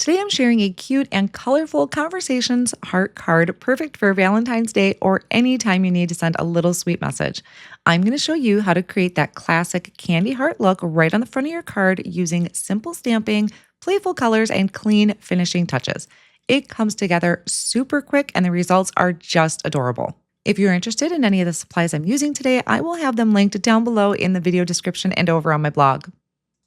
Today I'm sharing a cute and colorful conversations heart card perfect for Valentine's Day or any time you need to send a little sweet message. I'm going to show you how to create that classic candy heart look right on the front of your card using simple stamping, playful colors, and clean finishing touches. It comes together super quick and the results are just adorable. If you're interested in any of the supplies I'm using today, I will have them linked down below in the video description and over on my blog.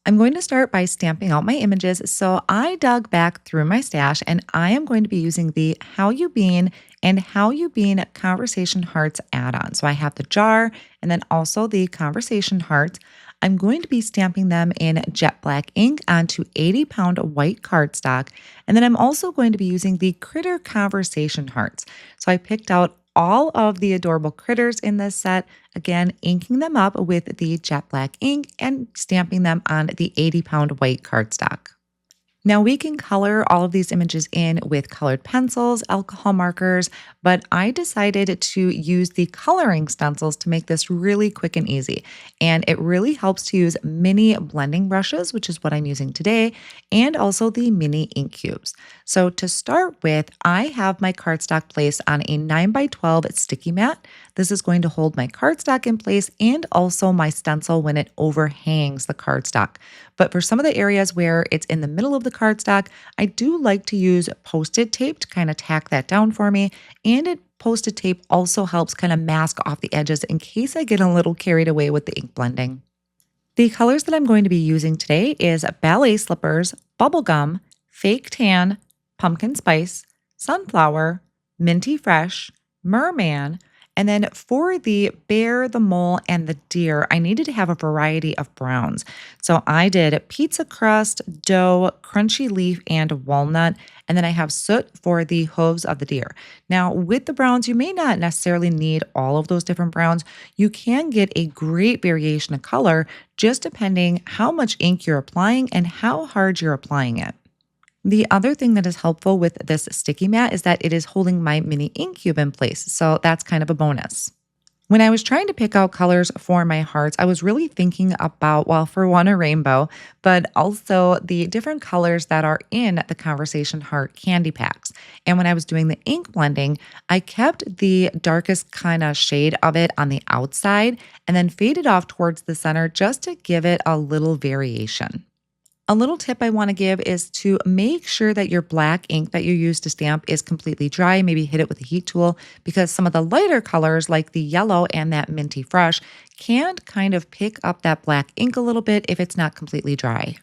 I'm going to start by stamping out my images. So I dug back through my stash and I am going to be using the How You Been and How You Been Conversation Hearts add-on. So I have the jar and then also the conversation hearts. I'm going to be stamping them in jet black ink onto 80-pound white cardstock. And then I'm also going to be using the Critter Conversation Hearts. So I picked out all of the adorable critters in this set, again, inking them up with the jet black ink and stamping them on the 80-pound white cardstock. Now we can color all of these images in with colored pencils, alcohol markers, but I decided to use the coloring stencils to make this really quick and easy. And it really helps to use mini blending brushes, which is what I'm using today, and also the mini ink cubes. So to start with, I have my cardstock placed on a 9x12 sticky mat. This is going to hold my cardstock in place and also my stencil when it overhangs the cardstock. But for some of the areas where it's in the middle of the cardstock, I do like to use Post-it tape to kind of tack that down for me. And Post-it tape also helps kind of mask off the edges in case I get a little carried away with the ink blending. The colors that I'm going to be using today is Ballet Slippers, Bubblegum, Fake Tan, Pumpkin Spice, Sunflower, Minty Fresh, Merman, and then for the bear, the mole, and the deer, I needed to have a variety of browns. So I did pizza crust, dough, crunchy leaf, and walnut. And then I have soot for the hooves of the deer. Now, with the browns, you may not necessarily need all of those different browns. You can get a great variation of color just depending how much ink you're applying and how hard you're applying it. The other thing that is helpful with this sticky mat is that it is holding my mini ink cube in place, so that's kind of a bonus. When I was trying to pick out colors for my hearts, I was really thinking about, well, for one, a rainbow, but also the different colors that are in the Conversation Heart candy packs. And when I was doing the ink blending, I kept the darkest kind of shade of it on the outside and then faded off towards the center just to give it a little variation. A little tip I want to give is to make sure that your black ink that you use to stamp is completely dry. Maybe hit it with a heat tool because some of the lighter colors like the yellow and that minty fresh can kind of pick up that black ink a little bit if it's not completely dry.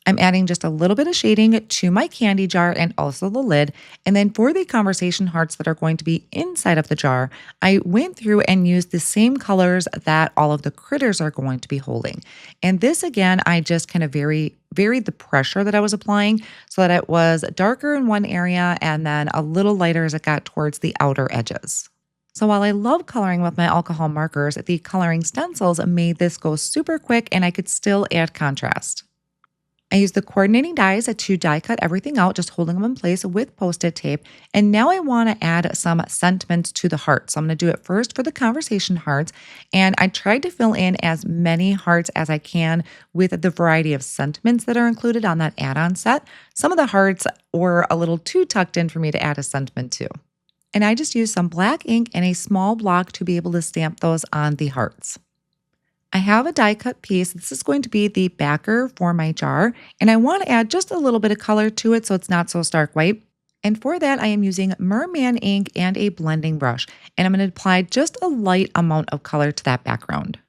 I'm adding just a little bit of shading to my candy jar and also the lid. And then for the conversation hearts that are going to be inside of the jar, I went through and used the same colors that all of the critters are going to be holding. And this again, I just kind of varied the pressure that I was applying so that it was darker in one area and then a little lighter as it got towards the outer edges. So while I love coloring with my alcohol markers, the coloring stencils made this go super quick and I could still add contrast. I used the coordinating dies to die cut everything out, just holding them in place with Post-it tape. And now I want to add some sentiments to the heart. So I'm going to do it first for the conversation hearts. And I tried to fill in as many hearts as I can with the variety of sentiments that are included on that add-on set. Some of the hearts were a little too tucked in for me to add a sentiment to. And I just used some black ink and a small block to be able to stamp those on the hearts. I have a die cut piece. This is going to be the backer for my jar, and I want to add just a little bit of color to it so it's not so stark white. And for that, I am using Merman ink and a blending brush, and I'm going to apply just a light amount of color to that background.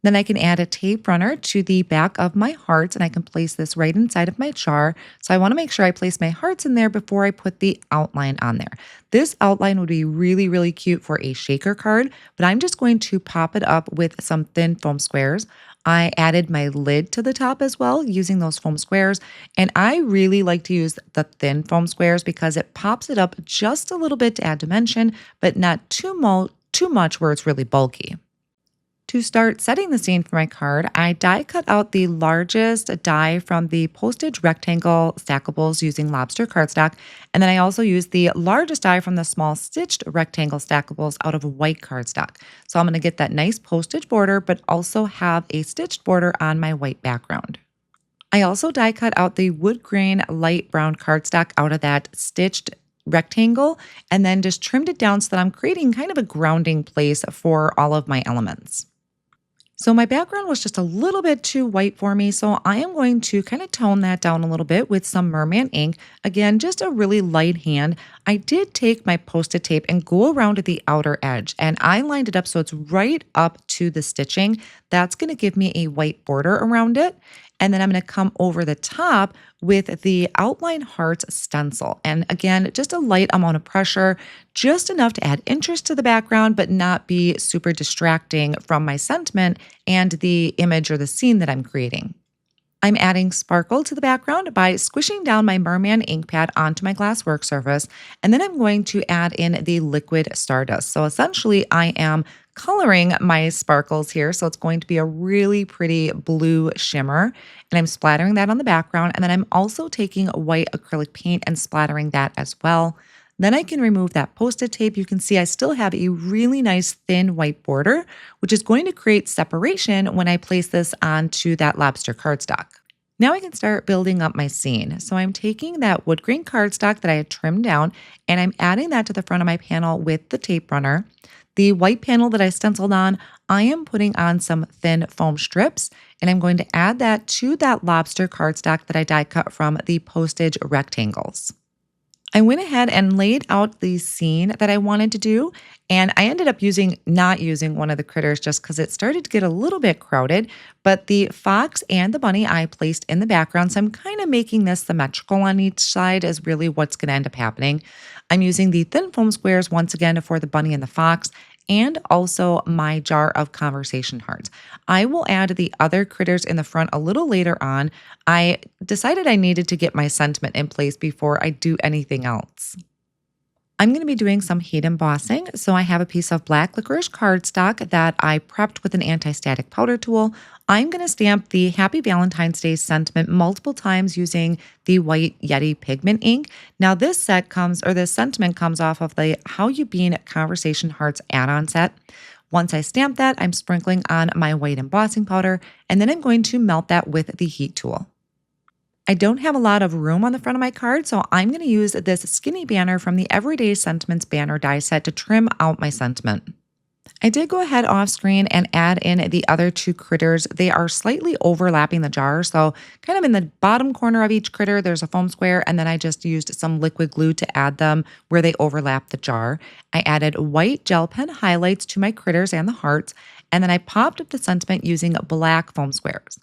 Then I can add a tape runner to the back of my hearts and I can place this right inside of my jar. So I want to make sure I place my hearts in there before I put the outline on there. This outline would be really, really cute for a shaker card, but I'm just going to pop it up with some thin foam squares. I added my lid to the top as well using those foam squares. And I really like to use the thin foam squares because it pops it up just a little bit to add dimension, but not too much where it's really bulky. To start setting the scene for my card, I die cut out the largest die from the Postage rectangle Stackables using lobster cardstock, and then I also used the largest die from the small stitched rectangle Stackables out of white cardstock. So I'm going to get that nice Postage border, but also have a stitched border on my white background. I also die cut out the wood grain light brown cardstock out of that stitched rectangle and then just trimmed it down so that I'm creating kind of a grounding place for all of my elements. So my background was just a little bit too white for me, so I am going to kind of tone that down a little bit with some merman ink. Again, just a really light hand. I did take my Post-it tape and go around to the outer edge, and I lined it up so it's right up to the stitching. That's going to give me a white border around it. And then I'm going to come over the top with the Outline Hearts stencil. And again, just a light amount of pressure, just enough to add interest to the background, but not be super distracting from my sentiment and the image or the scene that I'm creating. I'm adding sparkle to the background by squishing down my Merman ink pad onto my glass work surface, and then I'm going to add in the liquid stardust. So essentially, I am coloring my sparkles here, so it's going to be a really pretty blue shimmer, and I'm splattering that on the background, and then I'm also taking white acrylic paint and splattering that as well. Then I can remove that Post-it tape. You can see I still have a really nice thin white border, which is going to create separation when I place this onto that lobster cardstock. Now I can start building up my scene. So I'm taking that wood grain cardstock that I had trimmed down and I'm adding that to the front of my panel with the tape runner. The white panel that I stenciled on, I am putting on some thin foam strips and I'm going to add that to that lobster cardstock that I die cut from the Postage rectangles. I went ahead and laid out the scene that I wanted to do, and I ended up not using one of the critters just because it started to get a little bit crowded, but the fox and the bunny I placed in the background, so I'm kind of making this symmetrical on each side is really what's going to end up happening. I'm using the thin foam squares once again for the bunny and the fox, and also my jar of conversation hearts. I will add the other critters in the front a little later on. I decided I needed to get my sentiment in place before I do anything else. I'm going to be doing some heat embossing. So I have a piece of black licorice cardstock that I prepped with an anti-static powder tool. I'm going to stamp the Happy Valentine's Day sentiment multiple times using the white Yeti pigment ink. Now this sentiment comes off of the How You Bean Conversation Hearts add-on set. Once I stamp that, I'm sprinkling on my white embossing powder, and then I'm going to melt that with the heat tool. I don't have a lot of room on the front of my card, so I'm going to use this skinny banner from the Everyday Sentiments banner die set to trim out my sentiment. I did go ahead off screen and add in the other two critters. They are slightly overlapping the jar, so kind of in the bottom corner of each critter, there's a foam square, and then I just used some liquid glue to add them where they overlap the jar. I added white gel pen highlights to my critters and the hearts, and then I popped up the sentiment using black foam squares.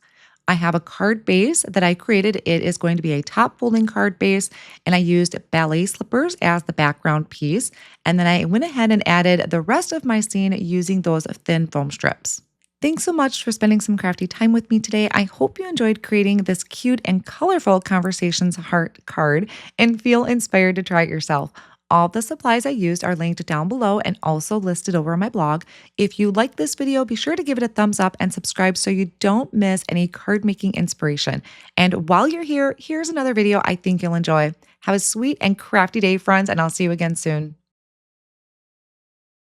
I have a card base that I created. It is going to be a top folding card base, and I used ballet slippers as the background piece. And then I went ahead and added the rest of my scene using those thin foam strips. Thanks so much for spending some crafty time with me today. I hope you enjoyed creating this cute and colorful Conversations Heart card and feel inspired to try it yourself. All the supplies I used are linked down below and also listed over on my blog. If you like this video, be sure to give it a thumbs up and subscribe so you don't miss any card making inspiration. And while you're here, here's another video I think you'll enjoy. Have a sweet and crafty day, friends, and I'll see you again soon.